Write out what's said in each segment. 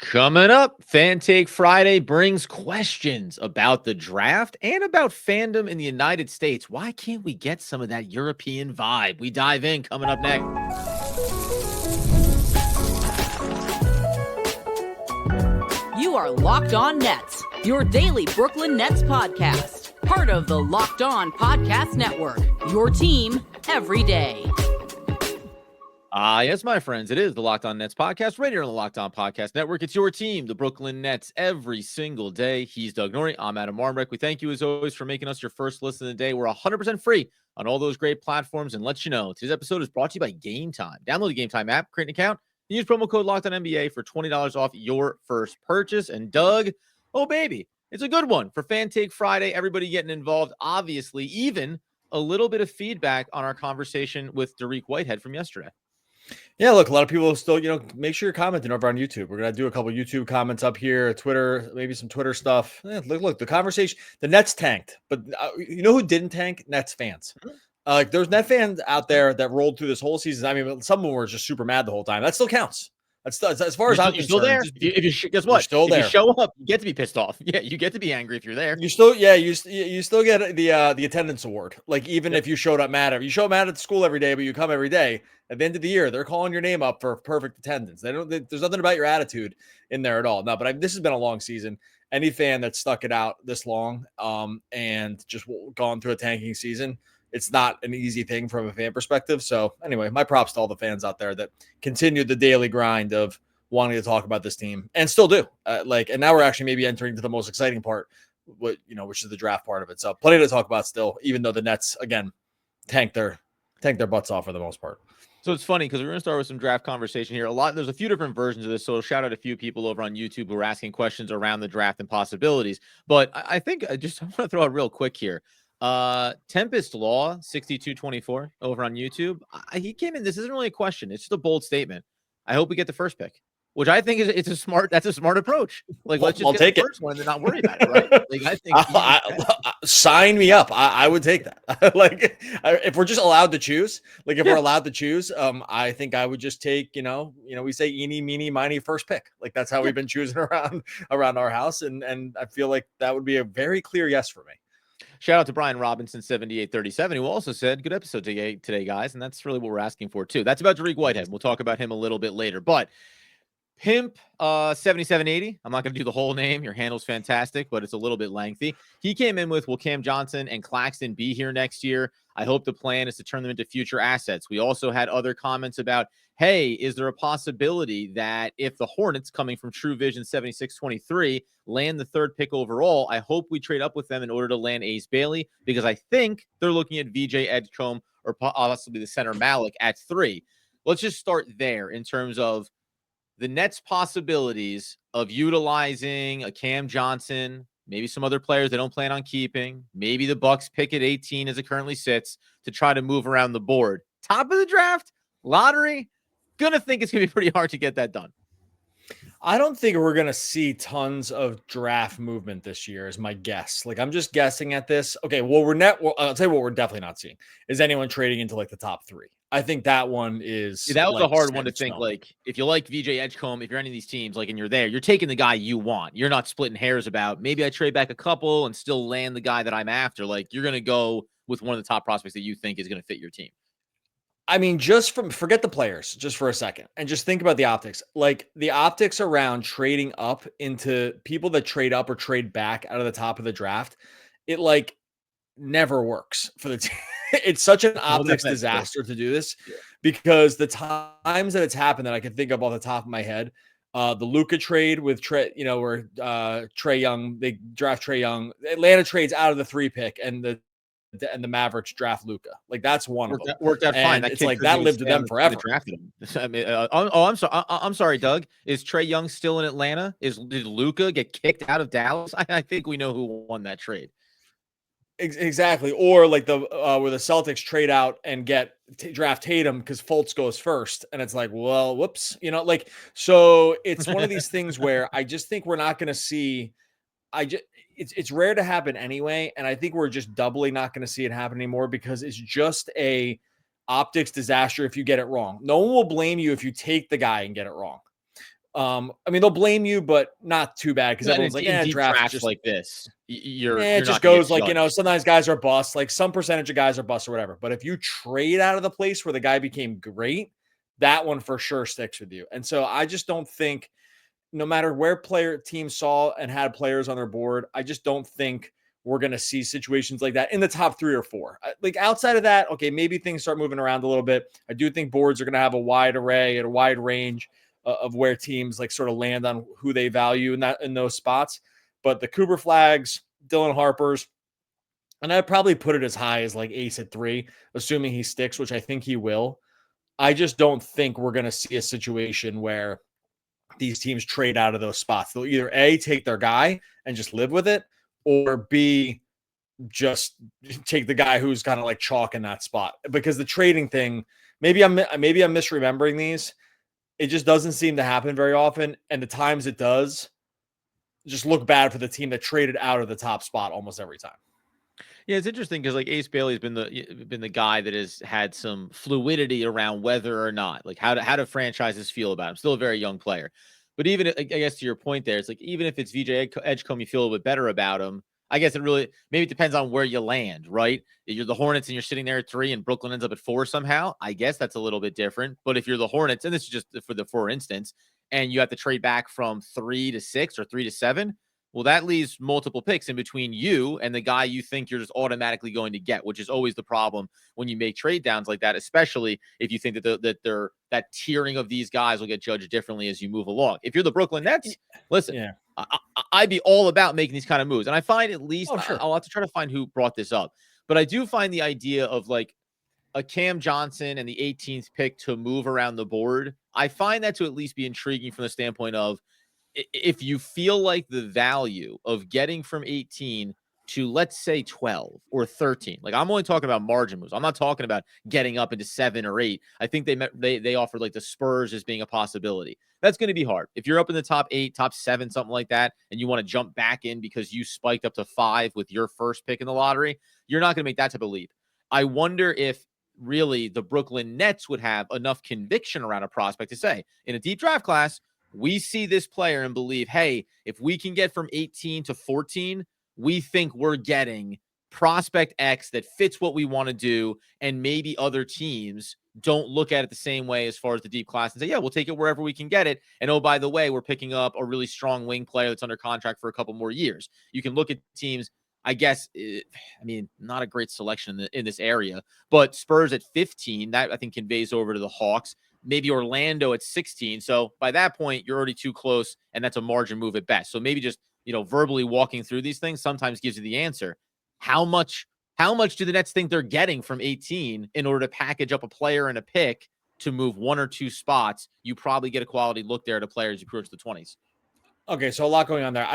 Coming up, Fan Take Friday brings questions about the draft and about fandom in the United States. Why can't we get some of that European vibe? We dive in coming up next. You are Locked On Nets, your daily Brooklyn Nets podcast. Part of the Locked On Podcast Network, your team every day. Yes, my friends, it is the Locked On Nets podcast right here on the Locked On Podcast Network. It's your team, the Brooklyn Nets, every single day. He's Doug Norrie. I'm Adam Marmreck. We thank you, as always, for making us your first listen of the day. We're 100% free on all those great platforms. And let you know, today's episode is brought to you by Gametime. Download the Gametime app, create an account, and use promo code LOCKEDONNBA for $20 off your first purchase. And Doug, oh, baby, it's a good one for Fan Take Friday. Everybody getting involved, obviously, even a little bit of feedback on our conversation with Dariq Whitehead from yesterday. Yeah, look, a lot of people still, make sure you're commenting over on YouTube. We're going to do a couple YouTube comments up here, Twitter, maybe some Twitter stuff. Look, the conversation, the Nets tanked, but you know who didn't tank? Nets fans. There's Net fans out there that rolled through this whole season. I mean, some of them were just super mad the whole time. That still counts. That's as far as I'm concerned. Still there. Guess what? Still there. If you show up, you get to be pissed off. Yeah, you get to be angry if you're there. You still get the attendance award. Like even if you showed up mad, you show up mad at school every day, but you come every day. At the end of the year, they're calling your name up for perfect attendance. There's nothing about your attitude in there at all. No, but this has been a long season. Any fan that stuck it out this long, and just gone through a tanking season, it's not an easy thing from a fan perspective. So anyway, my props to all the fans out there that continued the daily grind of wanting to talk about this team and still do. And now we're actually maybe entering to the most exciting part, which is the draft part of it. So plenty to talk about still, even though the Nets again tanked their butts off for the most part. So it's funny because we're going to start with some draft conversation here. There's a few different versions of this. So shout out a few people over on YouTube who are asking questions around the draft and possibilities. But I think I want to throw out real quick here. Tempest Law 6224 over on YouTube. He came in. This isn't really a question. It's just a bold statement. I hope we get the first pick, which I think that's a smart approach. Like, let's just get the first one and not worry about it, right? Like, I think sign me up. I would take that. Like, if we're just allowed to choose, we're allowed to choose, I think I would just take, we say eeny, meeny, miny first pick. Like that's how we've been choosing around our house. And I feel like that would be a very clear yes for me. Shout out to Brian Robinson, 7837, who also said, good episode today, guys. And that's really what we're asking for, too. That's about Dariq Whitehead. We'll talk about him a little bit later. But Pimp 7780, I'm not going to do the whole name. Your handle's fantastic, but it's a little bit lengthy. He came in with, will Cam Johnson and Claxton be here next year? I hope the plan is to turn them into future assets. We also had other comments about, hey, is there a possibility that if the Hornets, coming from True Vision 7623, land the third pick overall, I hope we trade up with them in order to land Ace Bailey, because I think they're looking at VJ Edgecombe or possibly the center Malik at 3. Let's just start there in terms of the Nets' possibilities of utilizing a Cam Johnson, maybe some other players they don't plan on keeping, maybe the Bucks pick at 18 as it currently sits to try to move around the board. Top of the draft, lottery, gonna think it's gonna be pretty hard to get that done. I don't think we're going to see tons of draft movement this year is my guess. Like, I'm just guessing at this. Okay, well, I'll tell you what we're definitely not seeing is anyone trading into the top 3. I think that one is. That was a hard one to think. Like, if you like VJ Edgecombe, if you're any of these teams, and you're there, you're taking the guy you want. You're not splitting hairs about maybe I trade back a couple and still land the guy that I'm after. Like, you're going to go with one of the top prospects that you think is going to fit your team. I mean, forget the players just for a second and just think about the optics. Like the optics around trading up into people that trade up or trade back out of the top of the draft, it never works for the team. It's such an optics disaster to do this because the times that it's happened that I can think of off the top of my head, the Luka trade with Trey, where Trae Young, they draft Trae Young, Atlanta trades out of the 3 pick and the Mavericks draft Luka. Like that's one of them. Worked out fine. It's like that lived to them forever. Drafted him. I mean, I'm sorry, Doug. Is Trae Young still in Atlanta? Did Luka get kicked out of Dallas? I think we know who won that trade. Exactly. Or where the Celtics trade out and draft Tatum because Fultz goes first. And it's like, well, whoops, so it's one of these things where I just think we're not going to see, it's rare to happen anyway. And I think we're just doubly not going to see it happen anymore because it's just a optics disaster if you get it wrong. No one will blame you if you take the guy and get it wrong. I mean, they'll blame you, but not too bad because everyone's like, in deep draft drafts just like this, you're it not just gonna get goes like, judged. sometimes guys are bust, like some percentage of guys are bust or whatever. But if you trade out of the place where the guy became great, that one for sure sticks with you. And so I just don't think, no matter where teams saw and had players on their board, I just don't think we're going to see situations like that in the top 3 or 4. Like outside of that, okay, maybe things start moving around a little bit. I do think boards are going to have a wide array and a wide range of where teams like sort of land on who they value in those spots. But the Cooper Flags, Dylan Harper's, and I'd probably put it as high as like ace at 3, assuming he sticks, which I think he will. I just don't think we're going to see a situation where these teams trade out of those spots. They'll either A, take their guy and just live with it, or B, just take the guy who's kind of like chalk in that spot. Because the trading thing, maybe I'm misremembering these. It just doesn't seem to happen very often. And the times it does, just look bad for the team that traded out of the top spot almost every time. Yeah, it's interesting because like Ace Bailey's been the guy that has had some fluidity around whether or not, like how do franchises feel about him. Still a very young player, but even I guess to your point there, it's like even if it's VJ Edgecombe, you feel a little bit better about him. I guess it really maybe depends on where you land, right? If you're the Hornets and you're sitting there at 3 and Brooklyn ends up at 4 somehow, I guess that's a little bit different. But if you're the Hornets, and this is just for instance, and you have to trade back from 3 to 6 or 3 to 7. Well, that leaves multiple picks in between you and the guy you think you're just automatically going to get, which is always the problem when you make trade downs like that, especially if you think that that tiering of these guys will get judged differently as you move along. If you're the Brooklyn Nets, listen, I'd be all about making these kind of moves. And I find at least I'll have to try to find who brought this up, but I do find the idea of like a Cam Johnson and the 18th pick to move around the board. I find that to at least be intriguing from the standpoint of, if you feel like the value of getting from 18 to, let's say, 12 or 13, like I'm only talking about margin moves. I'm not talking about getting up into 7 or 8. I think they offered like the Spurs as being a possibility. That's going to be hard. If you're up in the top 8, top 7, something like that, and you want to jump back in because you spiked up to 5 with your first pick in the lottery, you're not going to make that type of leap. I wonder if really the Brooklyn Nets would have enough conviction around a prospect to say, in a deep draft class, we see this player and believe, hey, if we can get from 18 to 14, we think we're getting prospect X that fits what we want to do. And maybe other teams don't look at it the same way as far as the deep class and say, yeah, we'll take it wherever we can get it. And oh, by the way, we're picking up a really strong wing player that's under contract for a couple more years. You can look at teams, I guess, I mean, not a great selection in this area, but Spurs at 15, that I think conveys over to the Hawks. Maybe Orlando at 16. So by that point, you're already too close, and that's a margin move at best. So maybe just, verbally walking through these things sometimes gives you the answer. How much do the Nets think they're getting from 18 in order to package up a player and a pick to move 1 or 2 spots? You probably get a quality look there at a player as you approach the 20s. Okay, so a lot going on there.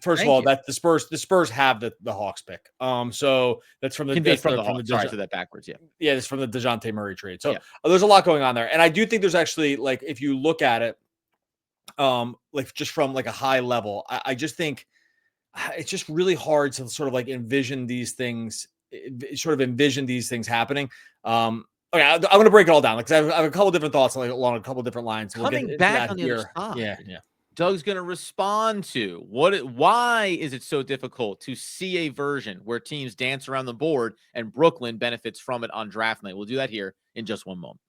First of all, that the Spurs have the Hawks pick. So that's from the Sorry, I said that backwards. Yeah, it's from the DeJounte Murray trade. So there's a lot going on there, and I do think there's actually, like, if you look at it, like just from like a high level, I just think it's just really hard to sort of like envision these things happening. Okay, I'm going to break it all down because I have a couple different thoughts along a couple different lines. Coming back on the other side. Yeah. Doug's going to respond to why is it so difficult to see a version where teams dance around the board and Brooklyn benefits from it on draft night? We'll do that here in just one moment.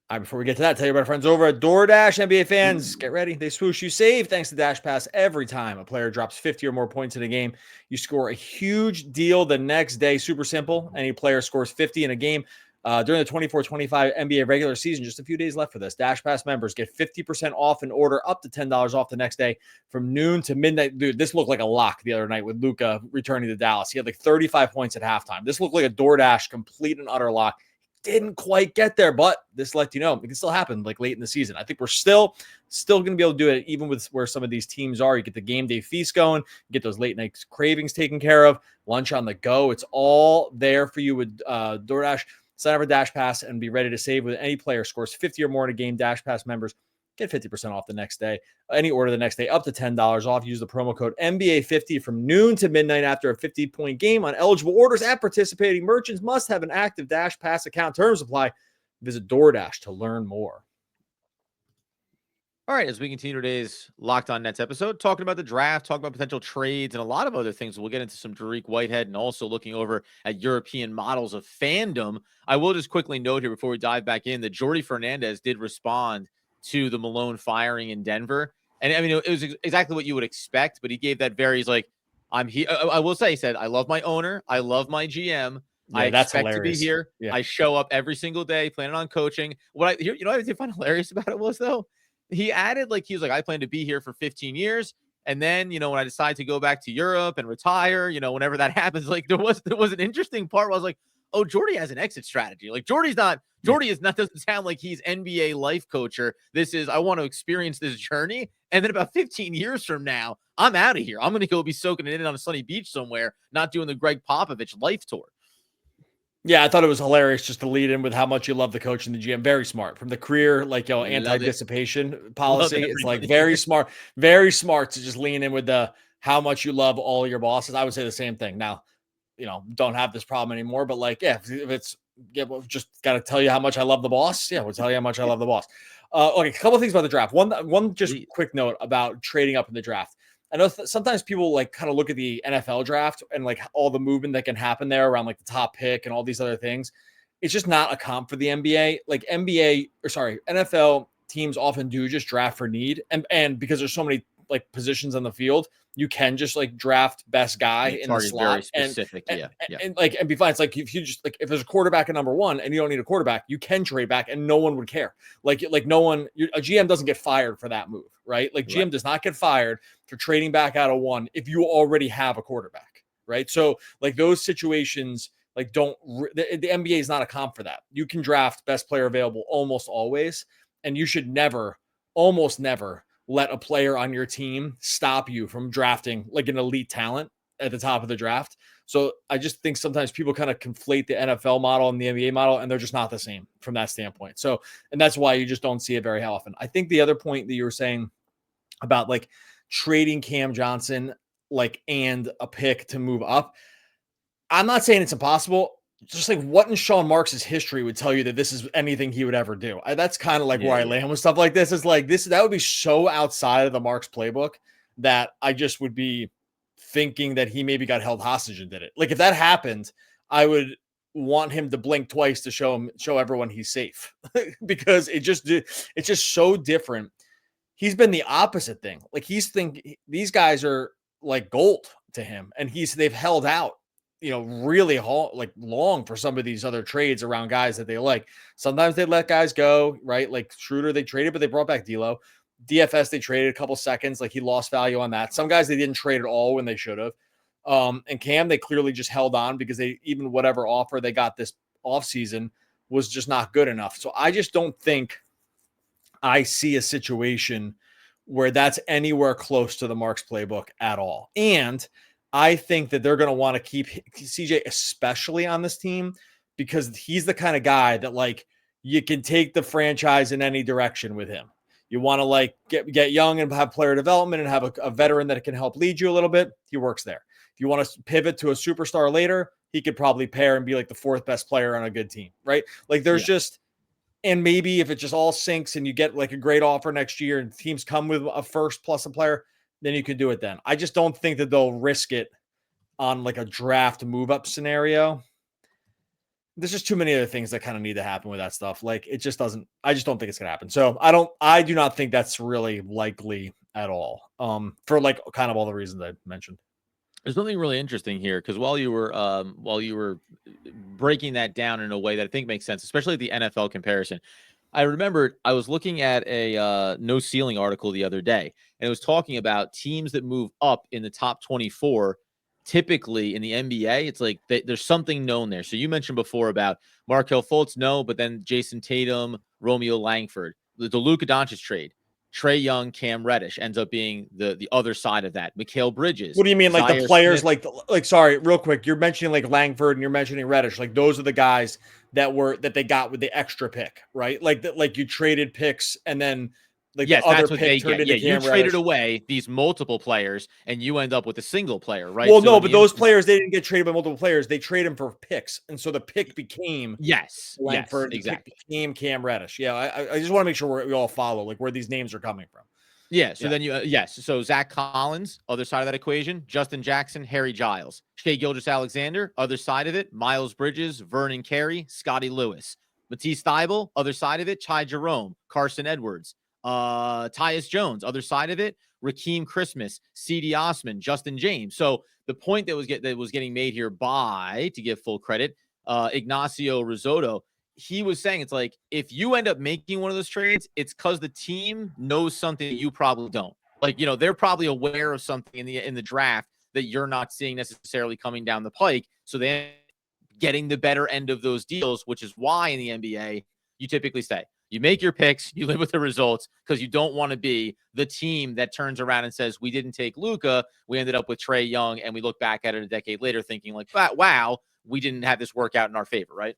All right, before we get to that, tell you about our friends over at DoorDash. NBA fans, get ready. They swoosh, you save thanks to Dash Pass. Every time a player drops 50 or more points in a game, you score a huge deal the next day. Super simple. Any player scores 50 in a game during the 24-25 NBA regular season. Just a few days left for this. Dash Pass members get 50% off an order, up to $10 off the next day from noon to midnight. Dude, this looked like a lock the other night with Luka returning to Dallas. He had like 35 points at halftime. This looked like a DoorDash complete and utter lock. Didn't quite get there, but this let you know it can still happen like late in the season. I think we're still going to be able to do it, even with where some of these teams are. You get the game day feast going, get those late night cravings taken care of, lunch on the go. It's all there for you with DoorDash. Sign up for Dash Pass and be ready to save with any player scores 50 or more in a game. Dash Pass members get 50% off the next day. Any order the next day, up to $10 off. Use the promo code NBA50 from noon to midnight after a 50-point game on eligible orders at participating merchants. Must have an active Dash Pass account. Terms apply. Visit DoorDash to learn more. All right, as we continue today's Locked On Nets episode, talking about the draft, talking about potential trades, and a lot of other things. We'll get into some Dariq Whitehead and also looking over at European models of fandom. I will just quickly note here before we dive back in that Jordi Fernandez did respond to the Malone firing in Denver. And I mean, it was exactly what you would expect, but he gave that very, he's like, I'm here. I will say, he said, I love my owner. I love my GM. I Yeah, that's expect to be hilarious. here. Yeah. I show up every single day, planning on coaching. What you know what I did find hilarious about it was, though? He added, like, he was like, I plan to be here for 15 years. And then, when I decide to go back to Europe and retire, whenever that happens, like there was an interesting part where I was like, oh, Jordi has an exit strategy. Like Jordi is not, doesn't sound like he's NBA life coacher. This is, I want to experience this journey. And then about 15 years from now, I'm out of here. I'm going to go be soaking it in on a sunny beach somewhere, not doing the Greg Popovich life tour. Yeah, I thought it was hilarious just to lead in with how much you love the coach and the GM. Very smart from the career, anti-dissipation policy. It's like very smart to just lean in with the how much you love all your bosses. I would say the same thing. Now, don't have this problem anymore, but if it's we'll just got to tell you how much I love the boss. Yeah, we'll tell you how much I love the boss. Okay, a couple of things about the draft. One just quick note about trading up in the draft. I know sometimes people kind of look at the NFL draft and all the movement that can happen there around the top pick and all these other things. It's just not a comp for the NBA. NFL teams often do just draft for need. And because there's so many positions on the field, you can just draft best guy in the slot very specific, and be fine. It's if you just if there's a quarterback at number one and you don't need a quarterback, you can trade back and no one would care. No one, a GM doesn't get fired for that move, right? GM does not get fired for trading back out of one if you already have a quarterback, right? So those situations the NBA is not a comp for that. You can draft best player available almost always, and you should almost never let a player on your team stop you from drafting an elite talent at the top of the draft. So I just think sometimes people kind of conflate the NFL model and the NBA model, and they're just not the same from that standpoint. So, and that's why you just don't see it very often. I think the other point that you were saying about trading Cam Johnson, and a pick to move up, I'm not saying it's impossible. Just what in Sean Marks' history would tell you that this is anything he would ever do. That's kind of where I land with stuff like this. Is that would be so outside of the Marks playbook that I just would be thinking that he maybe got held hostage and did it. If that happened, I would want him to blink twice to show everyone he's safe because it's just so different. He's been the opposite thing. These guys are gold to him, and they've held out really long for some of these other trades around guys that they like. Sometimes they let guys go, right? Schroeder, they traded, but they brought back D'Lo. DFS, they traded a couple seconds. He lost value on that. Some guys they didn't trade at all when they should have. And Cam, they clearly just held on because even whatever offer they got this offseason was just not good enough. So I just don't think I see a situation where that's anywhere close to the Marks playbook at all. And I think that they're going to want to keep CJ especially on this team because he's the kind of guy that you can take the franchise in any direction with him. You want to get young and have player development and have a veteran that can help lead you a little bit. He works there. If you want to pivot to a superstar later, he could probably pair and be the fourth best player on a good team, right? And maybe if it just all sinks and you get a great offer next year and teams come with a first plus a player, then you can do it then. I just don't think that they'll risk it on a draft move up scenario. There's just too many other things that kind of need to happen with that stuff. I just don't think it's going to happen. So I do not think that's really likely at all. For kind of all the reasons I mentioned. There's something really interesting here because while you were breaking that down in a way that I think makes sense, especially the NFL comparison, I remembered I was looking at a No Ceiling article the other day, and it was talking about teams that move up in the top 24. Typically in the NBA, it's there's something known there. So you mentioned before about Markelle Fultz, no, but then Jason Tatum, Romeo Langford, the Luka Doncic trade, Trae Young, Cam Reddish ends up being the other side of that. Mikal Bridges. What do you mean, Zaire the players, Smith. Sorry, real quick, you're mentioning Langford and you're mentioning Reddish, those are the guys that they got with the extra pick, right? You traded picks and then Like Yes, the other that's what they pick turned get. into Yeah, you Cam traded Reddish. away these multiple players, and you end up with a single player, right? Well, So no, in but the those instance, players, they didn't get traded by multiple players. They trade them for picks. And so the pick became yes, Langford. The pick exactly. became Cam Reddish. Yeah, I just want to make sure we all follow like where these names are coming from. Yeah. So Yeah. then yes. So Zach Collins, other side of that equation, Justin Jackson, Harry Giles, Shea Gilgeous-Alexander, other side of it, Miles Bridges, Vernon Carey, Scotty Lewis, Matisse Thybulle, other side of it, Ty Jerome, Carson Edwards, Tyus Jones, other side of it, Rakeem Christmas, C.D. Osman, Justin James. So the point that was getting made here by, to give full credit, Ignacio Risotto, he was saying it's like if you end up making one of those trades, it's because the team knows something that you probably don't. Like, they're probably aware of something in the draft that you're not seeing necessarily coming down the pike. So then getting the better end of those deals, which is why in the NBA, you typically say you make your picks, you live with the results, because you don't want to be the team that turns around and says, we didn't take Luka, we ended up with Trae Young, and we look back at it a decade later thinking like, wow, we didn't have this work out in our favor, right?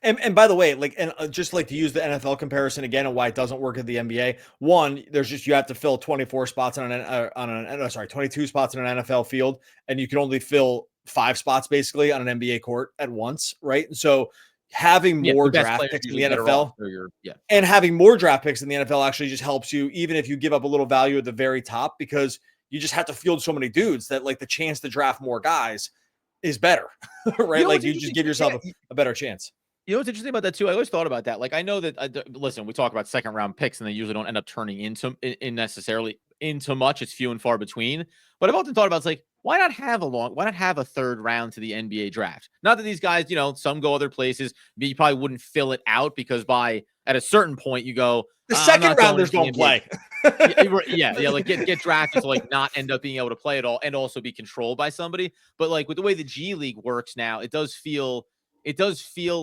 And by the way, like, and just like to use the NFL comparison again and why it doesn't work at the NBA. One, there's just, you have to fill 24 spots on 22 spots in an NFL field, and you can only fill 5 spots basically on an NBA court at once, right? And so having more draft picks in the NFL and having more draft picks in the NFL actually just helps you, even if you give up a little value at the very top, because you just have to field so many dudes that like the chance to draft more guys is better, right? Like you just give yourself a better chance. You know what's interesting about that too? I always thought about that. Like, I know that listen, we talk about second round picks and they usually don't end up turning into necessarily into much. It's few and far between. But I've often thought about, it's like, why not have a third round to the NBA draft? Not that these guys, some go other places. You probably wouldn't fill it out because at a certain point you go, the second rounders don't play. yeah, like get drafted to like not end up being able to play at all and also be controlled by somebody. But like with the way the G League works now, it does feel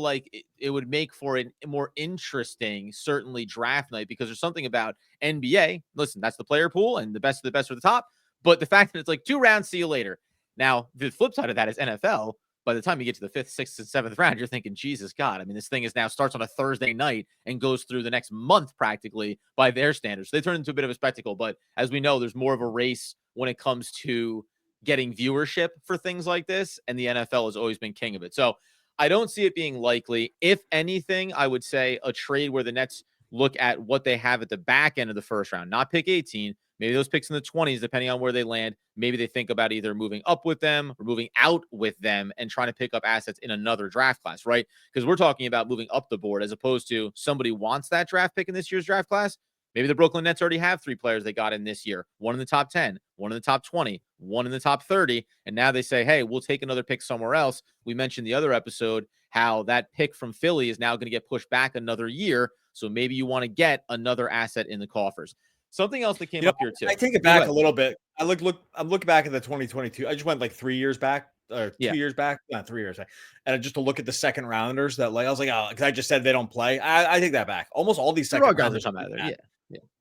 like it would make for a more interesting, certainly, draft night, because there's something about NBA. Listen, that's the player pool, and the best of the best are the top. But the fact that it's like 2 rounds, see you later. Now, the flip side of that is NFL. By the time you get to the 5th, 6th, and 7th round, you're thinking, Jesus God. I mean, this thing starts on a Thursday night and goes through the next month practically by their standards. So they turn into a bit of a spectacle. But as we know, there's more of a race when it comes to getting viewership for things like this. And the NFL has always been king of it. So I don't see it being likely. If anything, I would say a trade where the Nets look at what they have at the back end of the first round, not pick 18, maybe those picks in the 20s, depending on where they land. Maybe they think about either moving up with them or moving out with them and trying to pick up assets in another draft class, right? Because we're talking about moving up the board as opposed to somebody wants that draft pick in this year's draft class. Maybe the Brooklyn Nets already have 3 players they got in this year, one in the top 10, one in the top 20, one in the top 30. And now they say, hey, we'll take another pick somewhere else. We mentioned the other episode how that pick from Philly is now going to get pushed back another year. So maybe you want to get another asset in the coffers. Something else that came up here too. I take it back a little bit. I'm looking back at the 2022. I just went like 3 years back, or 2 years back, not 3 years back. And just to look at the second rounders that, like, I was like, oh, because I just said they don't play. I take that back. Almost all these second rounders are out there. Yeah.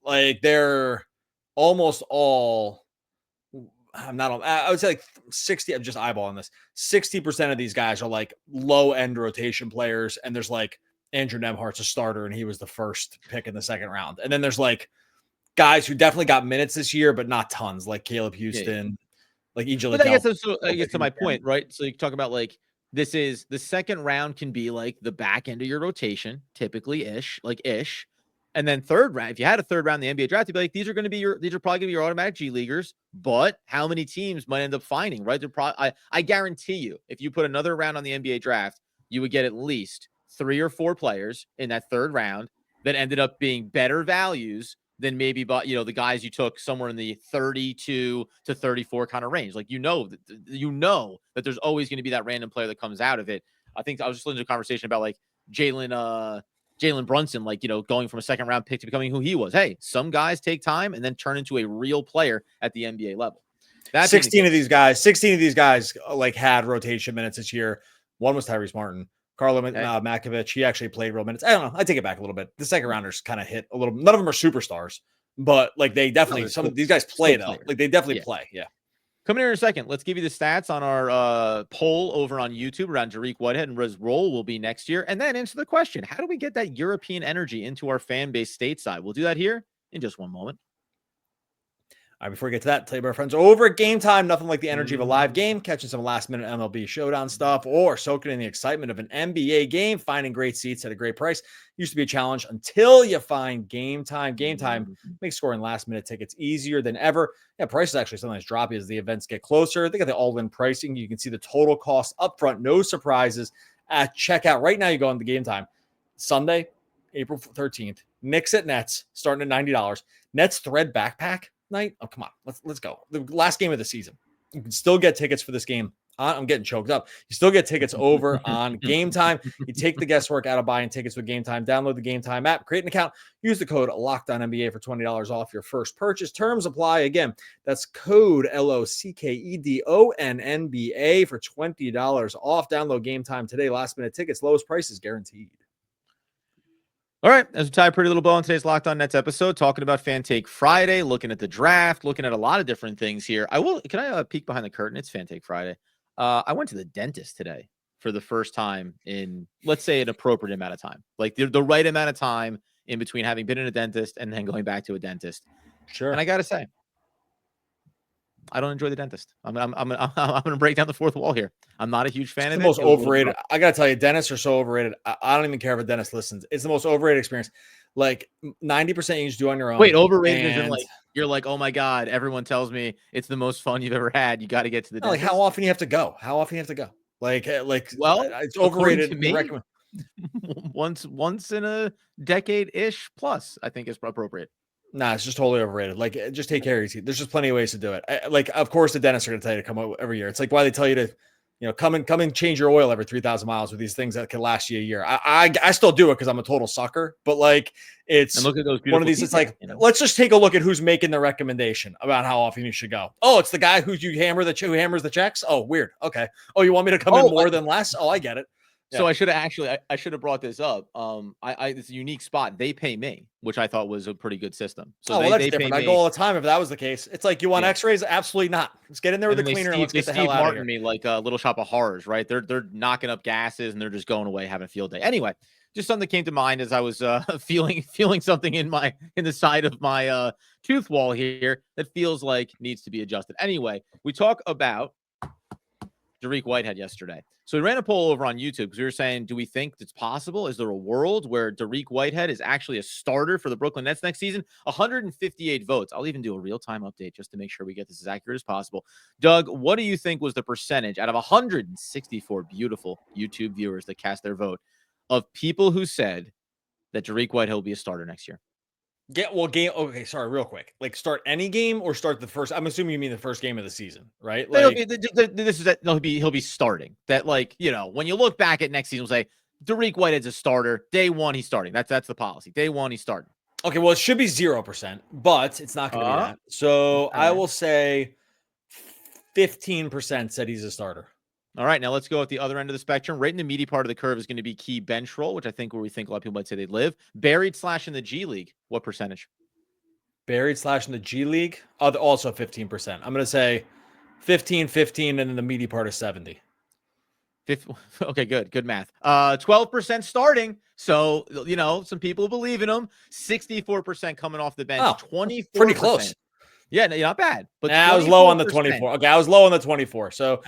Like they're almost all. I'm not on. I would say like 60. I'm just eyeballing this. 60% of these guys are like low end rotation players, and there's like Andrew Nemhart's a starter, and he was the first pick in the second round. And then there's like guys who definitely got minutes this year, but not tons, like Caleb Houston, like EJ. But I guess to my point, right? So you talk about like this is the second round can be like the back end of your rotation, typically ish. And then third round, if you had a third round in the NBA draft, you'd be like, these are probably going to be your automatic G leaguers. But how many teams might end up finding, right? I guarantee you, if you put another round on the NBA draft, you would get at least 3 or 4 players in that third round that ended up being better values than maybe, the guys you took somewhere in the 32 to 34 kind of range. Like, that there's always going to be that random player that comes out of it. I think I was just listening to a conversation about like Jalen Brunson, like, going from a second round pick to becoming who he was. Hey, some guys take time and then turn into a real player at the NBA level. That's 16 of these guys like had rotation minutes this year. One was Tyrese Martin. Carlo Makovich, he actually played real minutes. I don't know. I take it back a little bit. The second rounders kind of hit a little. None of them are superstars, but like they definitely, some of these guys play though. Like they definitely play. Yeah. Coming here in a second, let's give you the stats on our poll over on YouTube around Dariq Whitehead and his role will be next year. And then answer the question, how do we get that European energy into our fan base stateside? We'll do that here in just one moment. All right, before we get to that, tell you about our friends over at Gametime. Nothing like the energy of a live game, catching some last-minute MLB showdown stuff, or soaking in the excitement of an NBA game, finding great seats at a great price. Used to be a challenge until you find Gametime. Gametime makes scoring last-minute tickets easier than ever. Yeah, prices actually sometimes drop as the events get closer. They got the all-in pricing. You can see the total cost up front, no surprises at checkout. Right now, you go on the Gametime. Sunday, April 13th, Knicks at Nets, starting at $90. Nets thread backpack night. Oh, come on. Let's go. The last game of the season. You can still get tickets for this game. I'm getting choked up. You still get tickets over on Gametime. You take the guesswork out of buying tickets with Gametime. Download the Gametime app, create an account, use the code LOCKEDONNBA for $20 off your first purchase. Terms apply. Again, that's code LOCKEDONNBA for $20 off. Download Gametime today. Last minute tickets, lowest prices guaranteed. All right, as we tie a pretty little bow on today's Locked On Nets episode, talking about Fan Take Friday, looking at the draft, looking at a lot of different things here. Can I peek behind the curtain? It's Fan Take Friday. I went to the dentist today for the first time in, let's say, an appropriate amount of time, like the right amount of time in between having been in a dentist and then going back to a dentist. Sure. And I got to say, I don't enjoy the dentist. I'm gonna break down the fourth wall here. I'm not a huge fan of the it. most overrated. I gotta tell you, dentists are so overrated. I don't even care if a dentist listens. It's the most overrated experience. Like 90% you just do on your own. Wait, overrated is in like you're like, oh my god, everyone tells me it's the most fun you've ever had. You got to get to the dentist. Like how often you have to go? Like well, it's overrated. To me, once in a decade ish plus, I think is appropriate. Nah, it's just totally overrated. Like, just take care of your teeth. There's just plenty of ways to do it. Like, of course, the dentists are going to tell you to come out every year. It's like why they tell you to, come and change your oil every 3,000 miles with these things that can last you a year. I still do it because I'm a total sucker. But like, it's and look at those one of these. It's like, let's just take a look at who's making the recommendation about how often you should go. Oh, it's the guy who hammers the checks. Oh, weird. Okay. Oh, you want me to come in more than less? Oh, I get it. So I should have brought this up. It's a unique spot. They pay me, which I thought was a pretty good system. So that's different. I go all the time if that was the case. It's like, you want X-rays? Absolutely not. Let's get in there with the cleaner. Let's get the hell out of here. Me like a Little Shop of Horrors, right? They're knocking up gases and they're just going away having a field day. Anyway, just something that came to mind as I was feeling something in the side of my tooth wall here that feels like needs to be adjusted. Anyway, we talk about Dariq Whitehead yesterday. So we ran a poll over on YouTube because we were saying, do we think it's possible? Is there a world where Dariq Whitehead is actually a starter for the Brooklyn Nets next season? 158 votes. I'll even do a real-time update just to make sure we get this as accurate as possible. Doug, what do you think was the percentage out of 164 beautiful YouTube viewers that cast their vote of people who said that Dariq Whitehead will be a starter next year? Game. Okay, sorry, real quick. Like, start any game or start the first. I'm assuming you mean the first game of the season, right? Like, he'll be starting. That, like, when you look back at next season, we'll say Dariq Whitehead's a starter. Day one, he's starting. That's the policy. Day one, he's starting. Okay, well, it should be 0%, but it's not going to be that. So I will say 15% said he's a starter. All right, now let's go at the other end of the spectrum. Right in the meaty part of the curve is going to be key bench role, which I think where we think a lot of people might say they live. Buried / in the G League, what percentage? Buried / in the G League, also 15%. I'm going to say 15, and then the meaty part is 70. Okay, good math. 12% starting. So, some people believe in him. 64% coming off the bench. 24%. Pretty close. Yeah, not bad. But I was low on the 24. Okay, I was low on the 24. So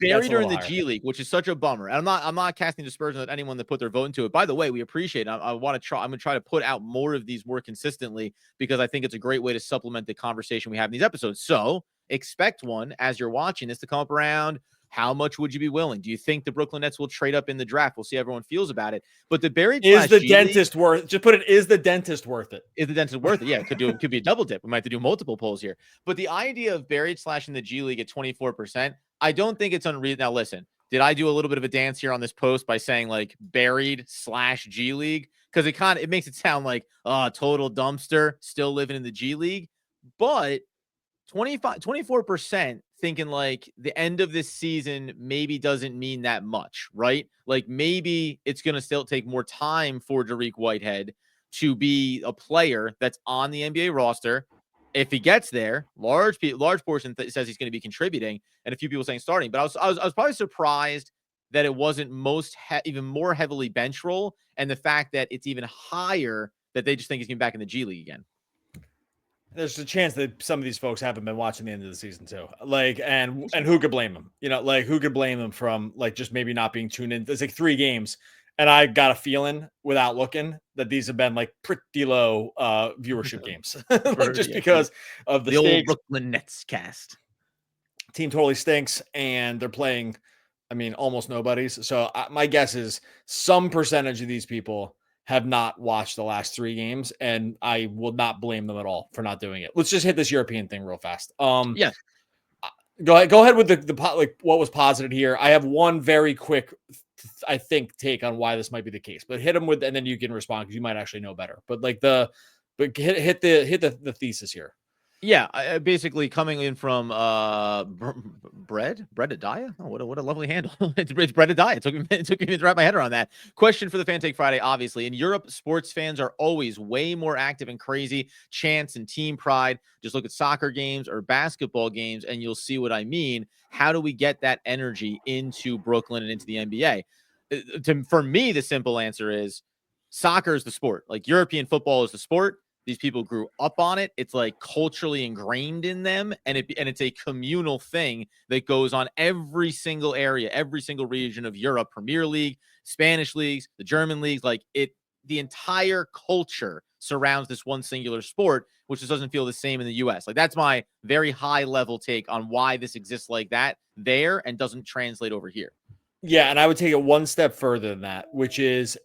buried her in the G League, which is such a bummer. And I'm not casting dispersion at anyone that put their vote into it. By the way, we appreciate it. I'm going to try to put out more of these more consistently because I think it's a great way to supplement the conversation we have in these episodes. So expect one as you're watching this to come up around. How much would you be willing? Do you think the Brooklyn Nets will trade up in the draft? We'll see how everyone feels about it. But the buried is the dentist worth? Just put it. Is the dentist worth it? Is the dentist worth it? Yeah, it could be a double dip. We might have to do multiple polls here. But the idea of buried / in the G League at 24%, I don't think it's unreasonable. Now, listen, did I do a little bit of a dance here on this post by saying like buried / G League? Because it makes it sound like total dumpster, still living in the G League. But 24% thinking like the end of this season maybe doesn't mean that much, right? Like maybe it's going to still take more time for Dariq Whitehead to be a player that's on the NBA roster. If he gets there, large portion says he's going to be contributing, and a few people saying starting. But I was probably surprised that it wasn't even more heavily bench role, and the fact that it's even higher that they just think he's getting back in the G League again. There's a chance that some of these folks haven't been watching the end of the season too. Like, and who could blame them? You know, like who could blame them from like just maybe not being tuned in? There's like 3 games, and I got a feeling without looking that these have been like pretty low viewership games, like just because of the old Brooklyn Nets cast. Team totally stinks, and they're playing, I mean, almost nobody's. So my guess is some percentage of these people have not watched the last 3 games, and I will not blame them at all for not doing it. Let's just hit this European thing real fast. Yes. Go ahead with the like what was posited here. I have one very quick, I think, take on why this might be the case, but hit them with, and then you can respond because you might actually know better. But like hit the thesis here. Yeah, basically coming in from Bread Adaya. Oh, what a lovely handle. It's Bread Adaya. It took me to wrap my head around that. Question for the Fan Take Friday. Obviously, in Europe, sports fans are always way more active and crazy. Chants and team pride. Just look at soccer games or basketball games, and you'll see what I mean. How do we get that energy into Brooklyn and into the NBA? For me, the simple answer is soccer is the sport. Like European football is the sport. These people grew up on it. It's like culturally ingrained in them, and it's a communal thing that goes on every single area, every single region of Europe, Premier League, Spanish leagues, the German leagues. Like the entire culture surrounds this one singular sport, which just doesn't feel the same in the US. Like that's my very high level take on why this exists like that there and doesn't translate over here. Yeah, and I would take it one step further than that, which is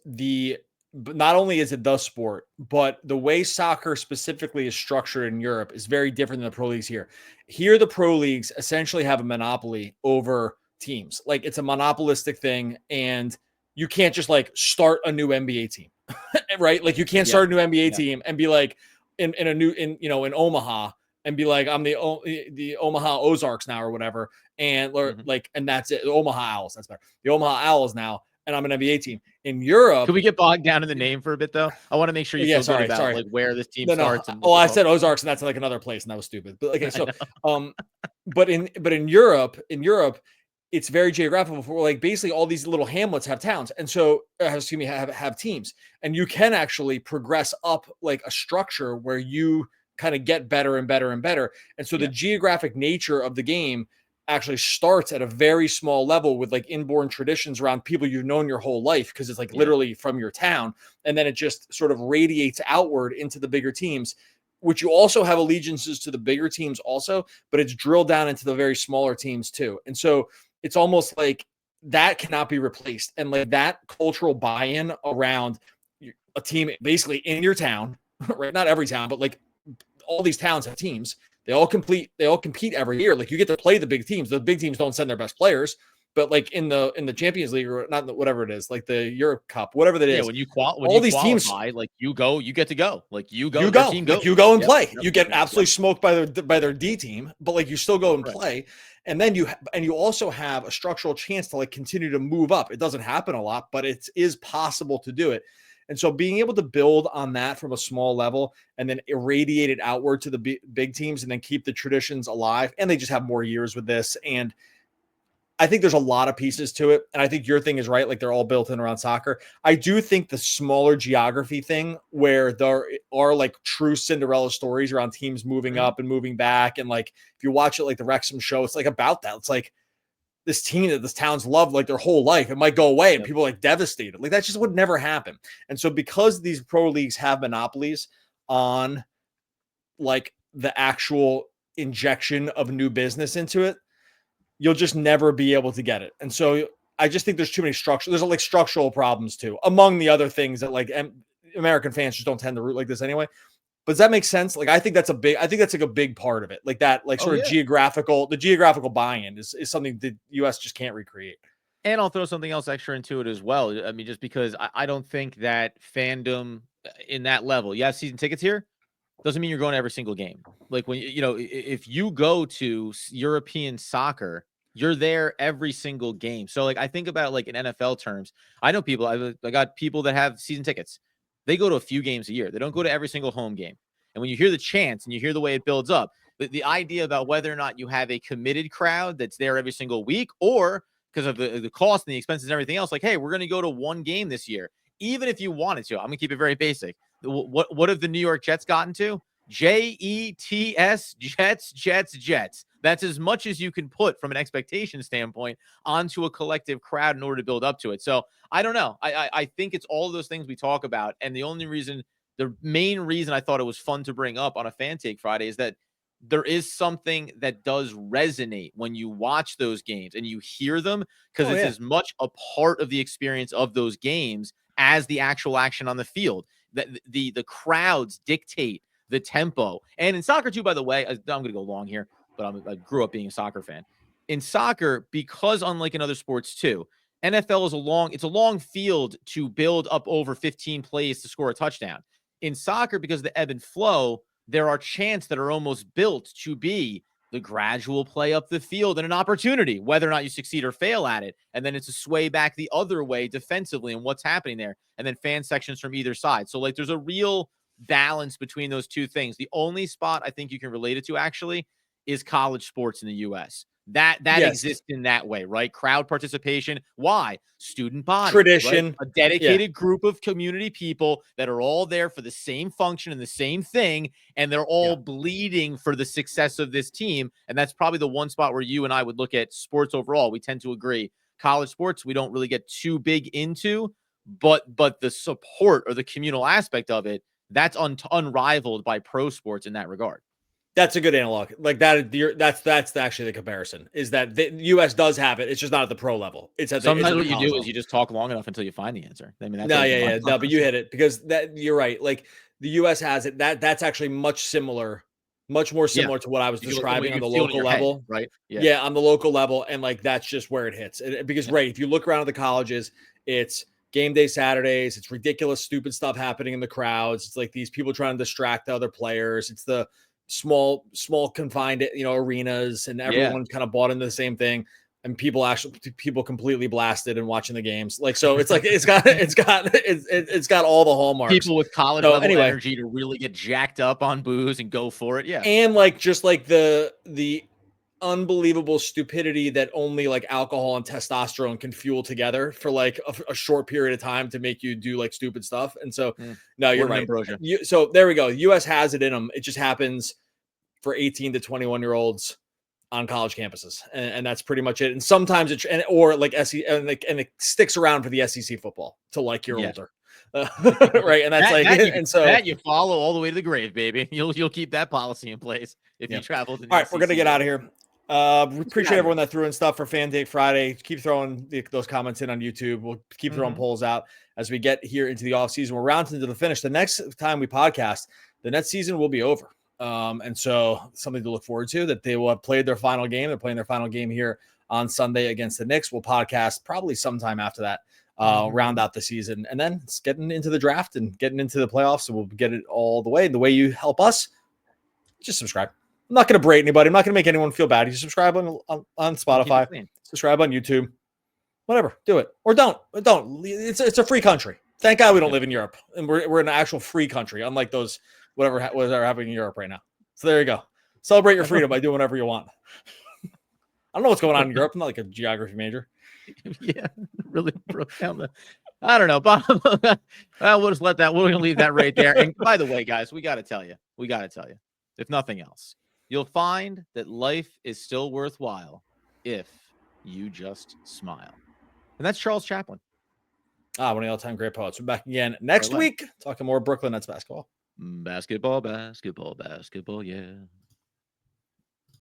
but not only is it the sport, but the way soccer specifically is structured in Europe is very different than the pro leagues here. Here, the pro leagues essentially have a monopoly over teams. Like it's a monopolistic thing, and you can't just like start a new NBA team, right? Like you can't start a new NBA team and be like in Omaha and be like, I'm the Omaha Ozarks now or whatever. And and that's it. The Omaha Owls. That's better. The Omaha Owls now. And I'm an NBA team in Europe. Can we get bogged down in the name for a bit though? I want to make sure you feel good about like where this team starts. And I said Ozarks, and that's like another place, and that was stupid. But okay, so but in Europe, it's very geographical. For like basically all these little hamlets have towns, and so have teams, and you can actually progress up like a structure where you kind of get better and better and better. And so the geographic nature of the game actually starts at a very small level with like inborn traditions around people you've known your whole life because it's like literally from your town, and then it just sort of radiates outward into the bigger teams, which you also have allegiances to the bigger teams also, but it's drilled down into the very smaller teams too. And so it's almost like that cannot be replaced, and like that cultural buy-in around a team basically in your town, right? Not every town, but like all these towns have teams. They all compete every year. Like you get to play the big teams. The big teams don't send their best players, but like in the Champions League or not, whatever it is, like the Europe Cup, whatever that is. Yeah, when you qualify, teams, like you get to go. Like you go and play. You get absolutely smoked by their D team, but like you still go and play. And then you also have a structural chance to like continue to move up. It doesn't happen a lot, but it is possible to do it. And so being able to build on that from a small level and then irradiate it outward to the big teams and then keep the traditions alive, and they just have more years with this. And I think there's a lot of pieces to it. And I think your thing is right. Like they're all built in around soccer. I do think the smaller geography thing where there are like true Cinderella stories around teams moving up and moving back. And like, if you watch it, like the Wrexham show, it's like about that. It's like, this team that this town's loved like their whole life, it might go away and people are like devastated. Like that just would never happen. And so because these pro leagues have monopolies on like the actual injection of new business into it, you'll just never be able to get it. And so I just think there's too many there's like structural problems too, among the other things that like American fans just don't tend to root like this anyway. But does that make sense? Like, I think that's like a big part of it. Like that, like sort of geographical buy-in is something the US just can't recreate. And I'll throw something else extra into it as well. I mean, just because I don't think that fandom in that level, you have season tickets here, doesn't mean you're going to every single game. Like when, if you go to European soccer, you're there every single game. So like, I think about like in NFL terms, I know people, I got people that have season tickets. They go to a few games a year. They don't go to every single home game. And when you hear the chants and you hear the way it builds up, the idea about whether or not you have a committed crowd that's there every single week, or because of the cost and the expenses and everything else, like, hey, we're going to go to one game this year. Even if you wanted to, I'm going to keep it very basic. What have the New York Jets gotten to? Jets, Jets, Jets, Jets. That's as much as you can put from an expectation standpoint onto a collective crowd in order to build up to it. So I don't know. I think it's all of those things we talk about. And the main reason I thought it was fun to bring up on a Fan Take Friday is that there is something that does resonate when you watch those games and you hear them, because it's as much a part of the experience of those games as the actual action on the field. The crowds dictate the tempo. And in soccer too, by the way, I'm going to go long here, but I grew up being a soccer fan. In soccer, because unlike in other sports too, NFL is it's a long field to build up over 15 plays to score a touchdown. In soccer, because of the ebb and flow, there are chants that are almost built to be the gradual play up the field and an opportunity, whether or not you succeed or fail at it. And then it's a sway back the other way defensively and what's happening there. And then fan sections from either side. So like there's a real balance between those two things. The only spot I think you can relate it to actually is college sports in the US. That exists in that way, right? Crowd participation. Why? Student body. Tradition. Right? A dedicated group of community people that are all there for the same function and the same thing, and they're all bleeding for the success of this team. And that's probably the one spot where you and I would look at sports overall. We tend to agree. College sports, we don't really get too big into, but the support or the communal aspect of it, that's unrivaled by pro sports in that regard. That's a good analog. Like that. That's actually the comparison. Is that the U.S. does have it? It's just not at the pro level. It's at the, sometimes what you do is you just talk long enough until you find the answer. I mean, that's no, but you hit it because you're right. Like the U.S. has it. That's actually much more similar to what I was describing on the local level, right? Yeah, on the local level, and like that's just where it hits. Because right, if you look around at the colleges, it's game day Saturdays. It's ridiculous, stupid stuff happening in the crowds. It's like these people trying to distract the other players. It's the small confined arenas, and everyone's kind of bought into the same thing, and people completely blasted and watching the games. Like, so it's like it's got all the hallmarks. People with college level energy to really get jacked up on booze and go for it. Yeah. And like just like the unbelievable stupidity that only like alcohol and testosterone can fuel together for like a short period of time to make you do like stupid stuff. And so no, you're right. So there we go. US has it in them. It just happens for 18 to 21 year olds on college campuses. And that's pretty much it. And sometimes it it sticks around for the SEC football till like you're older. Right. And that's that you follow all the way to the grave, baby. You'll keep that policy in place if you travel to the all right, we're gonna get out of here. Appreciate everyone that threw in stuff for Fan Take Friday. Keep throwing those comments in on YouTube. We'll keep throwing polls out as we get here into the off season. We're rounding to the finish. The next time we podcast, the Nets season will be over. And so something to look forward to, that they will have played their final game. They're playing their final game here on Sunday against the Knicks. We'll podcast probably sometime after that, round out the season, and then it's getting into the draft and getting into the playoffs. So we'll get it all the way. The way you help us, just subscribe. I'm not going to berate anybody. I'm not going to make anyone feel bad. You subscribe on Spotify, subscribe on YouTube, whatever. Do it or don't. It's a free country. Thank God we don't live in Europe, and we're in an actual free country, unlike those whatever are happening in Europe right now. So there you go. Celebrate your freedom by doing whatever you want. I don't know what's going on in Europe. I'm not like a geography major. Yeah, really broke down I don't know, Bob. We'll just let that. We're going to leave that right there. And by the way, guys, we got to tell you, if nothing else, you'll find that life is still worthwhile if you just smile. And that's Charles Chaplin. One of the all-time great poets. We're back again next week talking more Brooklyn Nets basketball. Basketball, yeah.